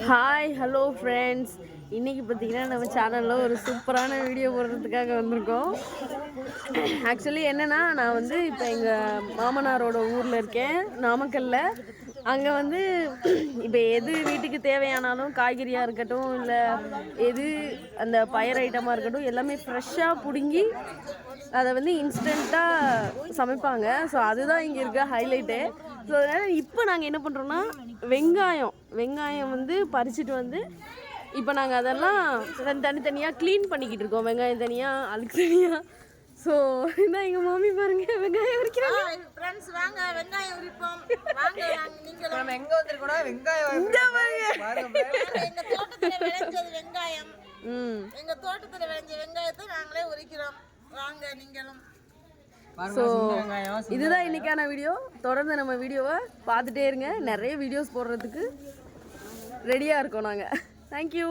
Hi hello friends, இன்றைக்கி பார்த்தீங்கன்னா நம்ம சேனலில் ஒரு சூப்பரான வீடியோ போடுறதுக்காக வந்திருக்கோம். ஆக்சுவலி என்னென்னா, நான் வந்து இப்போ எங்கள் மாமனாரோட ஊரில் இருக்கேன், நாமக்கல்லில். அங்கே வந்து இப்போ எது வீட்டுக்கு தேவையானாலும் காய்கறியாக இருக்கட்டும், இல்லை எது அந்த பயர் ஐட்டமாக இருக்கட்டும், எல்லாமே ஃப்ரெஷ்ஷாக பிடுங்கி அதை வந்து இன்ஸ்டண்ட்டாக சமைப்பாங்க. ஸோ அதுதான் இங்கே இருக்க ஹைலைட்டு. ஸோ அதனால் இப்போ நாங்கள் என்ன பண்ணுறோன்னா, வெங்காயம் வந்து பறிச்சுட்டு வந்து இப்போ நாங்கள் அதெல்லாம் தனித்தனியாக க்ளீன் பண்ணிக்கிட்டு இருக்கோம். வெங்காயம் தனியாக, அழுக்கு தனியாக. ஸோ இதான் எங்கள் மாமி பாருங்க வெங்காயம் உரிக்கிறாங்க. ஃப்ரெண்ட்ஸ் வாங்க வெங்காயம் உரிப்போம். வாங்க நீங்க நம்ம எங்க வந்திருக்கோம்னா வெங்காயம் எங்க தோட்டத்துல விளைஞ்சது வெங்காயம். எங்க தோட்டத்துல விளைஞ்ச வெங்காயத்தை நாங்களே உரிக்கிறோம். வாங்க நீங்களும். ஸோ இதுதான் இன்னைக்கான வீடியோ. தொடர்ந்து நம்ம வீடியோவை பார்த்துட்டே இருங்க. நிறைய வீடியோஸ் போடுறதுக்கு ரெடியாக இருக்கோம் நாங்கள். தேங்க்யூ.